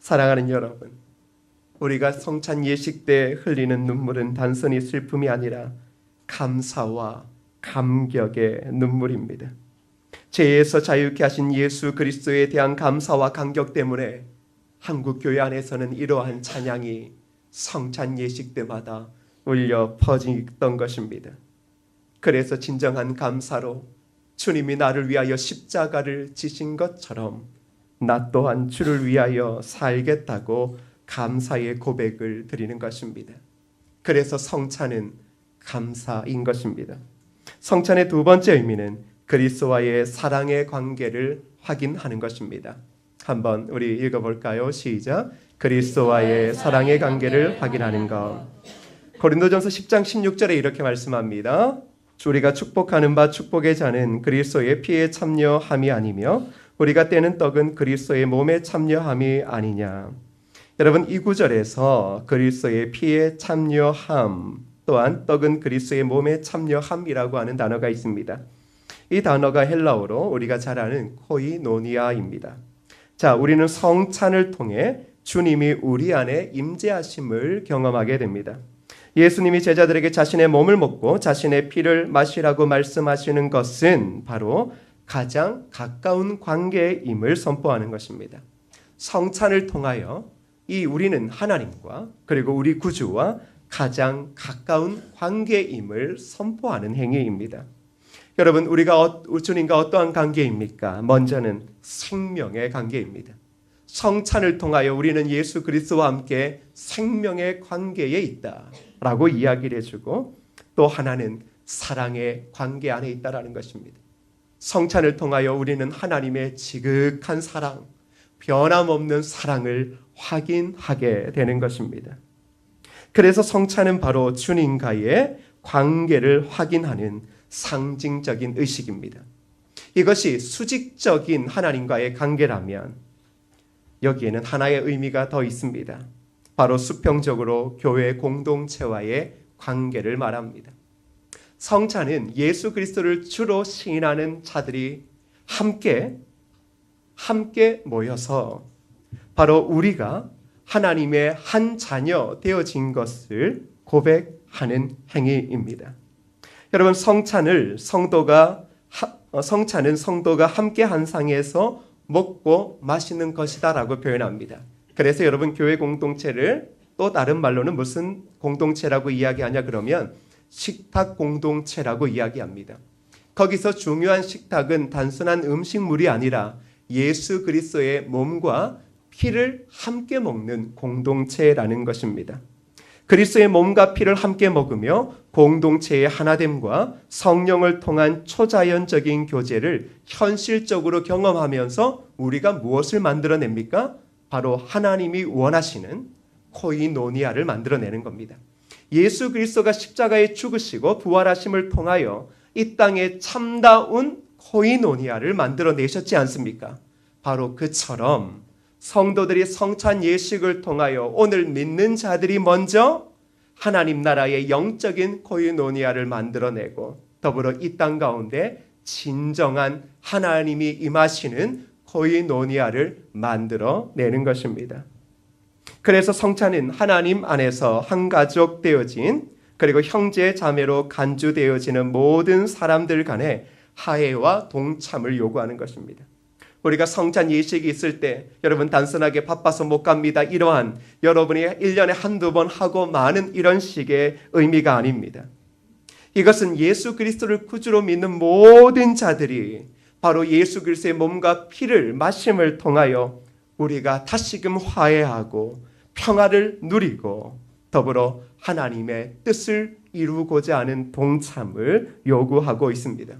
사랑하는 여러분, 우리가 성찬 예식 때 흘리는 눈물은 단순히 슬픔이 아니라 감사와 감격의 눈물입니다. 죄에서 자유케 하신 예수 그리스도에 대한 감사와 감격 때문에 한국 교회 안에서는 이러한 찬양이 성찬 예식 때마다 울려 퍼지던 것입니다. 그래서 진정한 감사로 주님이 나를 위하여 십자가를 지신 것처럼 나 또한 주를 위하여 살겠다고 감사의 고백을 드리는 것입니다. 그래서 성찬은 감사인 것입니다. 성찬의 두 번째 의미는 그리스도와의 사랑의 관계를 확인하는 것입니다. 한번 우리 읽어볼까요? 시작. 그리스도와의 사랑의 관계를 확인하는 것. 고린도전서 10장 16절에 이렇게 말씀합니다. 우리가 축복하는 바 축복의 잔은 그리스도의 피에 참여함이 아니며 우리가 떼는 떡은 그리스도의 몸에 참여함이 아니냐. 여러분, 이 구절에서 그리스도의 피에 참여함 또한 떡은 그리스도의 몸에 참여함이라고 하는 단어가 있습니다. 이 단어가 헬라어로 우리가 잘 아는 코이노니아입니다. 자, 우리는 성찬을 통해 주님이 우리 안에 임재하심을 경험하게 됩니다. 예수님이 제자들에게 자신의 몸을 먹고 자신의 피를 마시라고 말씀하시는 것은 바로 가장 가까운 관계임을 선포하는 것입니다. 성찬을 통하여 우리는 하나님과 그리고 우리 구주와 가장 가까운 관계임을 선포하는 행위입니다. 여러분, 우리가 주님과 어떠한 관계입니까? 먼저는 생명의 관계입니다. 성찬을 통하여 우리는 예수 그리스도와 함께 생명의 관계에 있다라고 이야기를 해주고, 또 하나는 사랑의 관계 안에 있다라는 것입니다. 성찬을 통하여 우리는 하나님의 지극한 사랑, 변함없는 사랑을 확인하게 되는 것입니다. 그래서 성찬은 바로 주님과의 관계를 확인하는 상징적인 의식입니다. 이것이 수직적인 하나님과의 관계라면 여기에는 하나의 의미가 더 있습니다. 바로 수평적으로 교회 공동체와의 관계를 말합니다. 성찬은 예수 그리스도를 주로 시인하는 자들이 함께 모여서 바로 우리가 하나님의 한 자녀 되어진 것을 고백하는 행위입니다. 여러분, 성찬은 성도가 함께 한 상에서 먹고 마시는 것이다라고 표현합니다. 그래서 여러분, 교회 공동체를 또 다른 말로는 무슨 공동체라고 이야기하냐 그러면 식탁 공동체라고 이야기합니다. 거기서 중요한 식탁은 단순한 음식물이 아니라 예수 그리스도의 몸과 피를 함께 먹는 공동체라는 것입니다. 그리스도의 몸과 피를 함께 먹으며 공동체의 하나됨과 성령을 통한 초자연적인 교제를 현실적으로 경험하면서 우리가 무엇을 만들어냅니까? 바로 하나님이 원하시는 코이노니아를 만들어내는 겁니다. 예수 그리스도가 십자가에 죽으시고 부활하심을 통하여 이 땅에 참다운 코이노니아를 만들어내셨지 않습니까? 바로 그처럼 성도들이 성찬 예식을 통하여 오늘 믿는 자들이 먼저 하나님 나라의 영적인 코이노니아를 만들어내고 더불어 이 땅 가운데 진정한 하나님이 임하시는 코이노니아를 만들어내는 것입니다. 그래서 성찬은 하나님 안에서 한 가족 되어진, 그리고 형제 자매로 간주되어지는 모든 사람들 간의 화해와 동참을 요구하는 것입니다. 우리가 성찬 예식이 있을 때 여러분, 단순하게 바빠서 못 갑니다, 이러한 여러분이 1년에 한두 번 하고 마는 이런 식의 의미가 아닙니다. 이것은 예수 그리스도를 구주로 믿는 모든 자들이 바로 예수 그리스도의 몸과 피를 마심을 통하여 우리가 다시금 화해하고 평화를 누리고 더불어 하나님의 뜻을 이루고자 하는 동참을 요구하고 있습니다.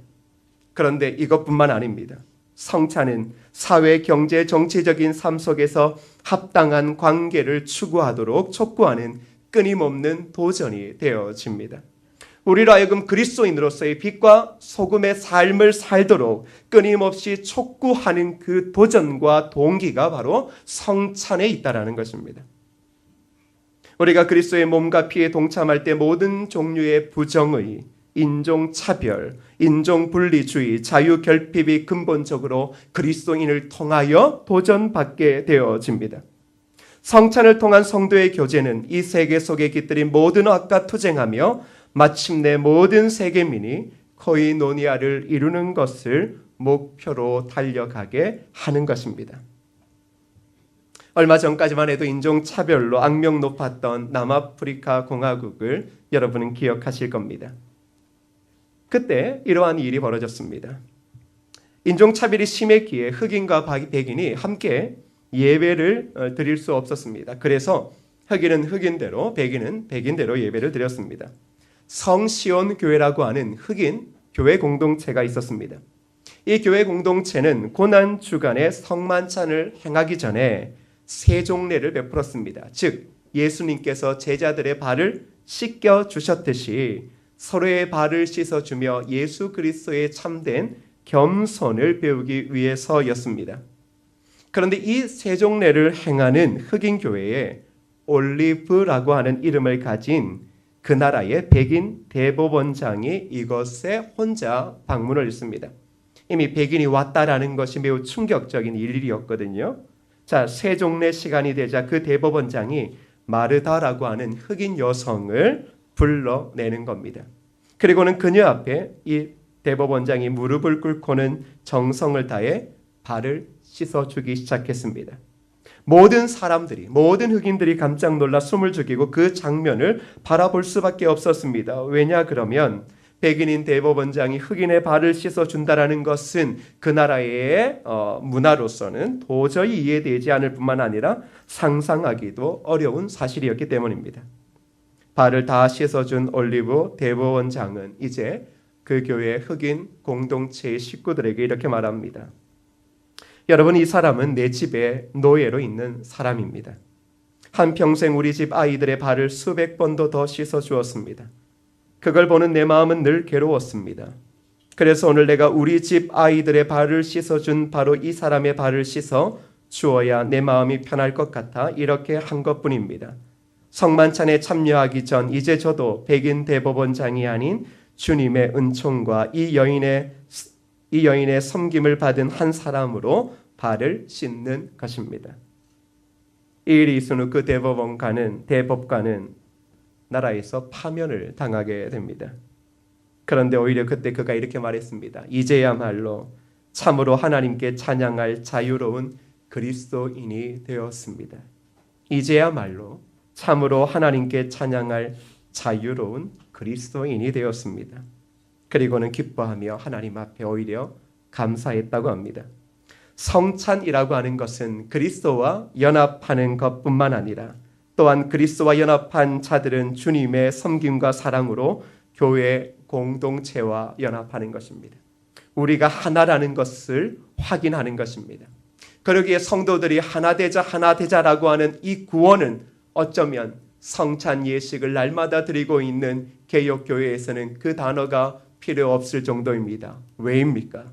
그런데 이것뿐만 아닙니다. 성찬은 사회, 경제, 정치적인 삶 속에서 합당한 관계를 추구하도록 촉구하는 끊임없는 도전이 되어집니다. 우리로 하여금 그리스도인으로서의 빛과 소금의 삶을 살도록 끊임없이 촉구하는 그 도전과 동기가 바로 성찬에 있다는 것입니다. 우리가 그리스도의 몸과 피에 동참할 때 모든 종류의 부정의, 인종차별, 인종분리주의, 자유결핍이 근본적으로 그리스도인을 통하여 도전받게 되어집니다. 성찬을 통한 성도의 교제는 이 세계 속에 깃들인 모든 악과 투쟁하며 마침내 모든 세계민이 코이노니아를 이루는 것을 목표로 달려가게 하는 것입니다. 얼마 전까지만 해도 인종차별로 악명 높았던 남아프리카 공화국을 여러분은 기억하실 겁니다. 그때 이러한 일이 벌어졌습니다. 인종차별이 심했기에 흑인과 백인이 함께 예배를 드릴 수 없었습니다. 그래서 흑인은 흑인대로, 백인은 백인대로 예배를 드렸습니다. 성시온 교회라고 하는 흑인 교회 공동체가 있었습니다. 이 교회 공동체는 고난 주간에 성만찬을 행하기 전에 세종례를 베풀었습니다. 즉 예수님께서 제자들의 발을 씻겨 주셨듯이 서로의 발을 씻어주며 예수 그리스도의 참된 겸손을 배우기 위해서였습니다. 그런데 이 세종례를 행하는 흑인 교회에 올리브라고 하는 이름을 가진 그 나라의 백인 대법원장이 이것에 혼자 방문을 했습니다. 이미 백인이 왔다라는 것이 매우 충격적인 일이었거든요. 자, 세종례 시간이 되자 그 대법원장이 마르다라고 하는 흑인 여성을 불러내는 겁니다. 그리고는 그녀 앞에 이 대법원장이 무릎을 꿇고는 정성을 다해 발을 씻어주기 시작했습니다. 모든 사람들이, 모든 흑인들이 깜짝 놀라 숨을 죽이고 그 장면을 바라볼 수밖에 없었습니다. 왜냐 그러면 백인인 대법원장이 흑인의 발을 씻어준다라는 것은 그 나라의 문화로서는 도저히 이해되지 않을 뿐만 아니라 상상하기도 어려운 사실이었기 때문입니다. 발을 다 씻어준 올리브 대법원장은 이제 그 교회 흑인 공동체의 식구들에게 이렇게 말합니다. 여러분, 이 사람은 내 집에 노예로 있는 사람입니다. 한평생 우리 집 아이들의 발을 수백 번도 더 씻어주었습니다. 그걸 보는 내 마음은 늘 괴로웠습니다. 그래서 오늘 내가 우리 집 아이들의 발을 씻어준 바로 이 사람의 발을 씻어 주어야 내 마음이 편할 것 같아 이렇게 한 것뿐입니다. 성만찬에 참여하기 전 이제 저도 백인 대법원장이 아닌 주님의 은총과 이 여인의 섬김을 받은 한 사람으로 발을 씻는 것입니다. 이 일이 있은 후 그 대법관은 나라에서 파면을 당하게 됩니다. 그런데 오히려 그때 그가 이렇게 말했습니다. 이제야말로 참으로 하나님께 찬양할 자유로운 그리스도인이 되었습니다. 이제야말로 참으로 하나님께 찬양할 자유로운 그리스도인이 되었습니다. 그리고는 기뻐하며 하나님 앞에 오히려 감사했다고 합니다. 성찬이라고 하는 것은 그리스도와 연합하는 것뿐만 아니라 또한 그리스도와 연합한 자들은 주님의 섬김과 사랑으로 교회 공동체와 연합하는 것입니다. 우리가 하나라는 것을 확인하는 것입니다. 그러기에 성도들이 하나 되자라고 하는 이 구원은 어쩌면 성찬 예식을 날마다 드리고 있는 개역교회에서는 그 단어가 필요 없을 정도입니다. 왜입니까?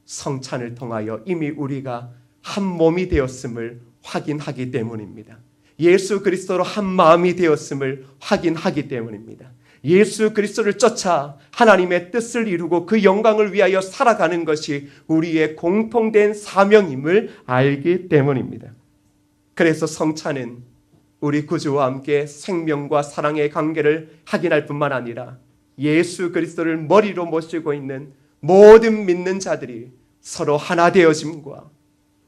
성찬을 통하여 이미 우리가 한 몸이 되었음을 확인하기 때문입니다. 예수 그리스도로 한 마음이 되었음을 확인하기 때문입니다. 예수 그리스도를 쫓아 하나님의 뜻을 이루고 그 영광을 위하여 살아가는 것이 우리의 공통된 사명임을 알기 때문입니다. 그래서 성찬은 우리 구주와 함께 생명과 사랑의 관계를 확인할 뿐만 아니라 예수 그리스도를 머리로 모시고 있는 모든 믿는 자들이 서로 하나 되어짐과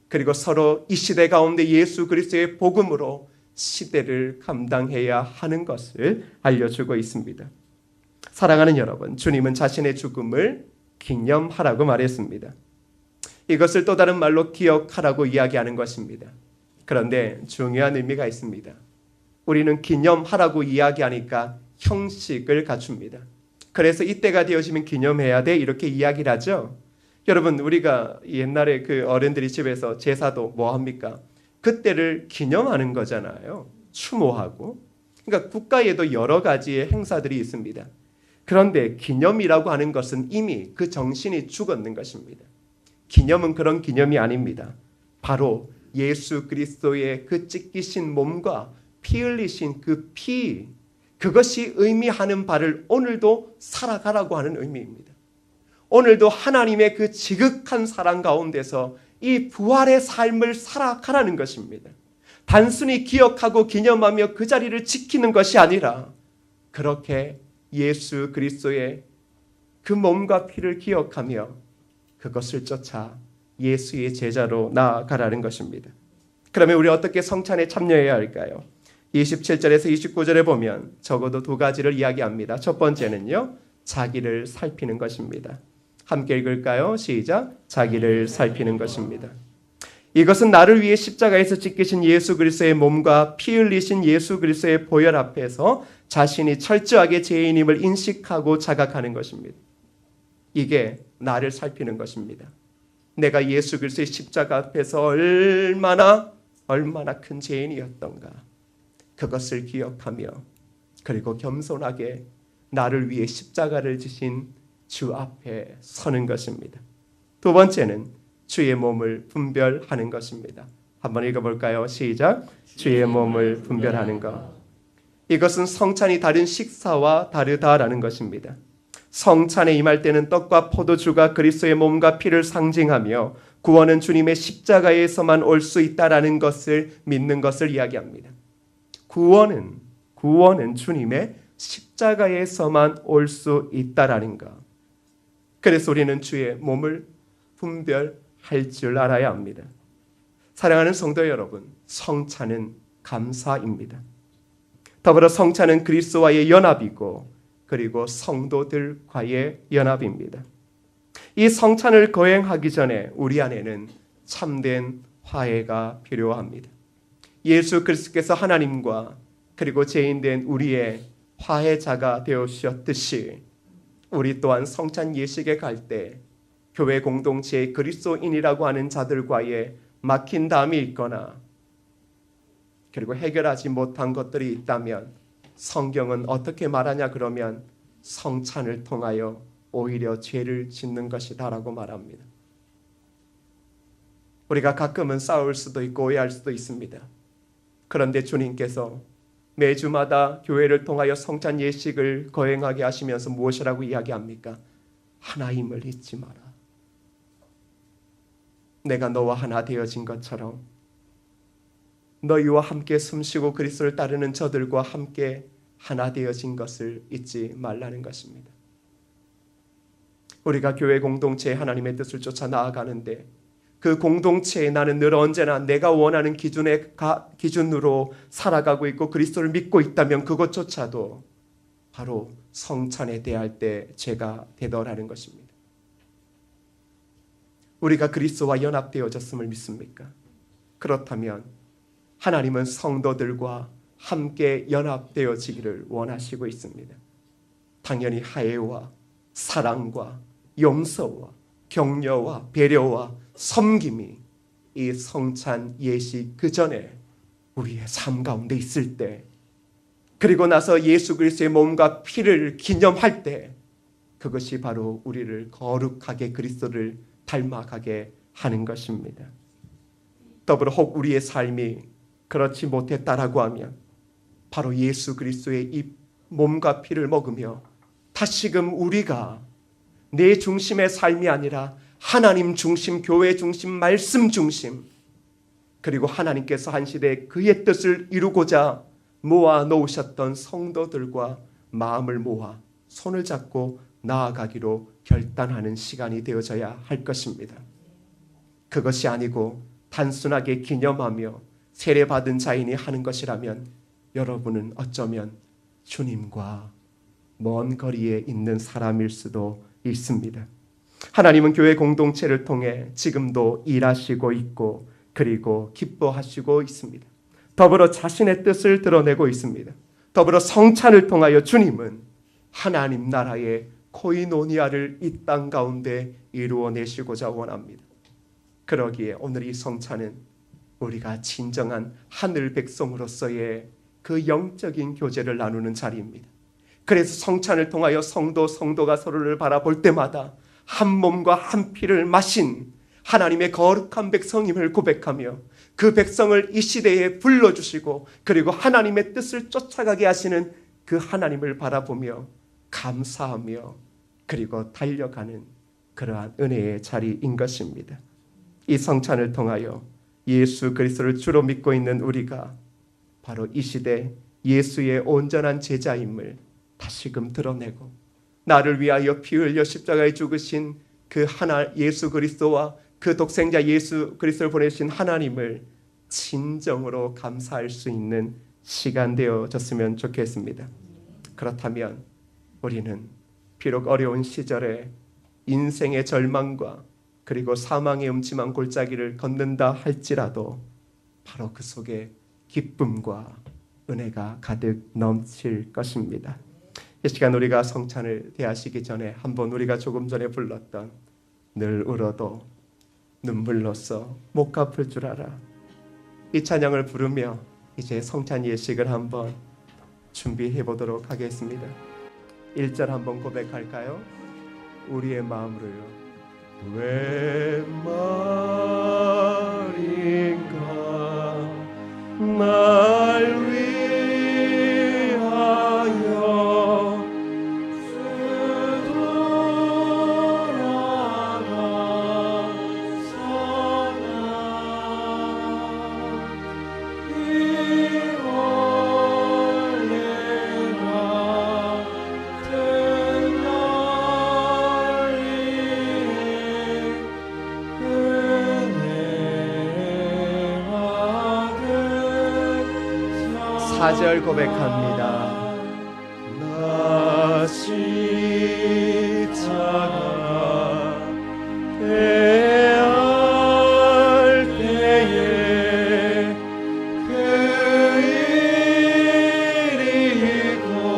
그리고 서로 이 시대 가운데 예수 그리스도의 복음으로 시대를 감당해야 하는 것을 알려주고 있습니다. 사랑하는 여러분, 주님은 자신의 죽음을 기념하라고 말했습니다. 이것을 또 다른 말로 기억하라고 이야기하는 것입니다. 그런데 중요한 의미가 있습니다. 우리는 기념하라고 이야기하니까 형식을 갖춥니다. 그래서 이때가 되어지면 기념해야 돼 이렇게 이야기를 하죠. 여러분, 우리가 옛날에 그 어른들이 집에서 제사도 뭐 합니까? 그때를 기념하는 거잖아요. 추모하고. 그러니까 국가에도 여러 가지의 행사들이 있습니다. 그런데 기념이라고 하는 것은 이미 그 정신이 죽었는 것입니다. 기념은 그런 기념이 아닙니다. 바로 예수 그리스도의 그 찢기신 몸과 피 흘리신 그 피, 그것이 의미하는 바를 오늘도 살아가라고 하는 의미입니다. 오늘도 하나님의 그 지극한 사랑 가운데서 이 부활의 삶을 살아가라는 것입니다. 단순히 기억하고 기념하며 그 자리를 지키는 것이 아니라 그렇게 예수 그리스도의 그 몸과 피를 기억하며 그것을 쫓아 예수의 제자로 나아가라는 것입니다. 그러면 우리 어떻게 성찬에 참여해야 할까요? 27절에서 29절에 보면 적어도 두 가지를 이야기합니다. 첫 번째는요, 자기를 살피는 것입니다. 함께 읽을까요? 시작. 자기를 살피는 것입니다. 이것은 나를 위해 십자가에서 찢기신 예수 그리스도의 몸과 피 흘리신 예수 그리스도의 보혈 앞에서 자신이 철저하게 죄인임을 인식하고 자각하는 것입니다. 이게 나를 살피는 것입니다. 내가 예수 그리스도의 십자가 앞에서 얼마나 큰 죄인이었던가 그것을 기억하며 그리고 겸손하게 나를 위해 십자가를 지신 주 앞에 서는 것입니다. 두 번째는 주의 몸을 분별하는 것입니다. 한번 읽어볼까요? 시작. 주의 몸을 분별하는 것. 이것은 성찬이 다른 식사와 다르다라는 것입니다. 성찬에 임할 때는 떡과 포도주가 그리스도의 몸과 피를 상징하며 구원은 주님의 십자가에서만 올 수 있다라는 것을 믿는 것을 이야기합니다. 구원은 주님의 십자가에서만 올 수 있다라는 것. 그래서 우리는 주의 몸을 분별할 줄 알아야 합니다. 사랑하는 성도 여러분, 성찬은 감사입니다. 더불어 성찬은 그리스도와의 연합이고 그리고 성도들과의 연합입니다. 이 성찬을 거행하기 전에 우리 안에는 참된 화해가 필요합니다. 예수 그리스도께서 하나님과 그리고 죄인된 우리의 화해자가 되어주셨듯이 우리 또한 성찬 예식에 갈 때 교회 공동체의 그리스도인이라고 하는 자들과의 막힌 담이 있거나 그리고 해결하지 못한 것들이 있다면 성경은 어떻게 말하냐 그러면 성찬을 통하여 오히려 죄를 짓는 것이다라고 말합니다. 우리가 가끔은 싸울 수도 있고 오해할 수도 있습니다. 그런데 주님께서 매주마다 교회를 통하여 성찬 예식을 거행하게 하시면서 무엇이라고 이야기합니까? 하나임을 잊지 마라. 내가 너와 하나 되어진 것처럼 너희와 함께 숨쉬고 그리스도를 따르는 저들과 함께 하나 되어진 것을 잊지 말라는 것입니다. 우리가 교회 공동체에 하나님의 뜻을 쫓아 나아가는데 그 공동체에 나는 늘 언제나 내가 원하는 기준으로 살아가고 있고 그리스도를 믿고 있다면 그것조차도 바로 성찬에 대할 때 죄가 되더라는 것입니다. 우리가 그리스도와 연합되어졌음을 믿습니까? 그렇다면 하나님은 성도들과 함께 연합되어지기를 원하시고 있습니다. 당연히 화해와 사랑과 용서와 격려와 배려와 섬김이 이 성찬 예식 그 전에 우리의 삶 가운데 있을 때 그리고 나서 예수 그리스도의 몸과 피를 기념할 때 그것이 바로 우리를 거룩하게 그리스도를 닮아가게 하는 것입니다. 더불어 혹 우리의 삶이 그렇지 못했다라고 하면 바로 예수 그리스도의 이 몸과 피를 먹으며 다시금 우리가 내 중심의 삶이 아니라 하나님 중심, 교회 중심, 말씀 중심 그리고 하나님께서 한 시대에 그의 뜻을 이루고자 모아 놓으셨던 성도들과 마음을 모아 손을 잡고 나아가기로 결단하는 시간이 되어져야 할 것입니다. 그것이 아니고 단순하게 기념하며 세례받은 자인이 하는 것이라면 여러분은 어쩌면 주님과 먼 거리에 있는 사람일 수도 있습니다. 하나님은 교회 공동체를 통해 지금도 일하시고 있고 그리고 기뻐하시고 있습니다. 더불어 자신의 뜻을 드러내고 있습니다. 더불어 성찬을 통하여 주님은 하나님 나라의 코이노니아를 이 땅 가운데 이루어내시고자 원합니다. 그러기에 오늘 이 성찬은 우리가 진정한 하늘 백성으로서의 그 영적인 교제를 나누는 자리입니다. 그래서 성찬을 통하여 성도가 서로를 바라볼 때마다 한 몸과 한 피를 마신 하나님의 거룩한 백성임을 고백하며 그 백성을 이 시대에 불러주시고 그리고 하나님의 뜻을 쫓아가게 하시는 그 하나님을 바라보며 감사하며 그리고 달려가는 그러한 은혜의 자리인 것입니다. 이 성찬을 통하여 예수 그리스도를 주로 믿고 있는 우리가 바로 이 시대 예수의 온전한 제자임을 다시금 드러내고, 나를 위하여 피 흘려 십자가에 죽으신 그 하나 예수 그리스도와 그 독생자 예수 그리스도를 보내신 하나님을 진정으로 감사할 수 있는 시간 되어졌으면 좋겠습니다. 그렇다면 우리는 비록 어려운 시절에 인생의 절망과 그리고 사망의 음침한 골짜기를 걷는다 할지라도 바로 그 속에 기쁨과 은혜가 가득 넘칠 것입니다. 이 시간 우리가 성찬을 대하시기 전에 한번 우리가 조금 전에 불렀던 늘 울어도 눈물로써 못 갚을 줄 알아, 이 찬양을 부르며 이제 성찬 예식을 한번 준비해 보도록 하겠습니다. 1절 한번 고백할까요? 우리의 마음으로요. 왜 말인가 날 위하여 사절 고백합니다. 나 십자가 대할 때에 그 일이 고마워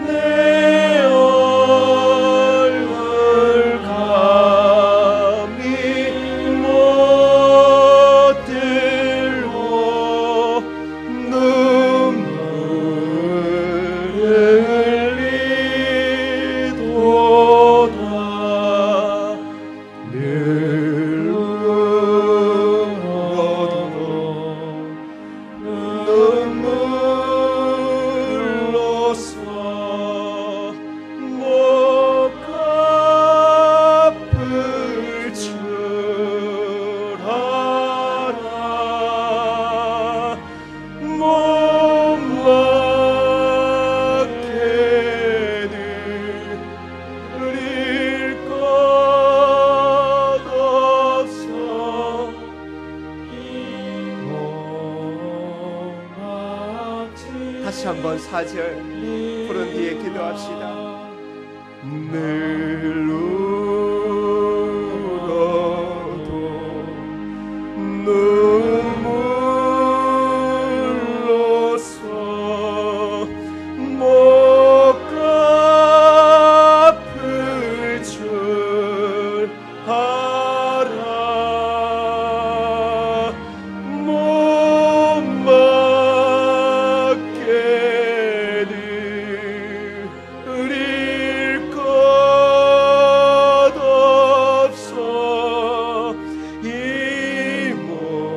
내 얼굴 감히 못 다시 한번 4절 부른 뒤에 기도합시다. 늘 울어도 눈물로써 못 갚을 줄 알아 못 드릴 것 없어 이 몸바지.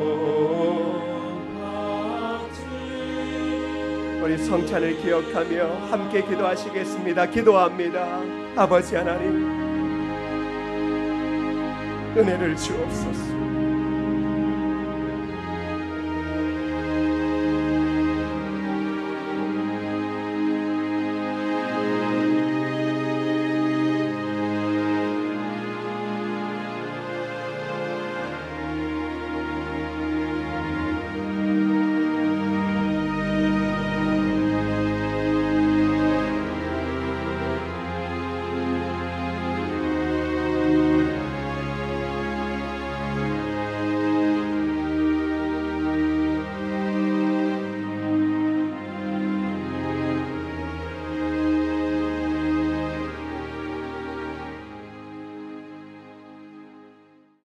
우리 성찬을 기억하며 함께 기도하시겠습니다. 기도합니다. 아버지 하나님, 은혜를 주옵소서.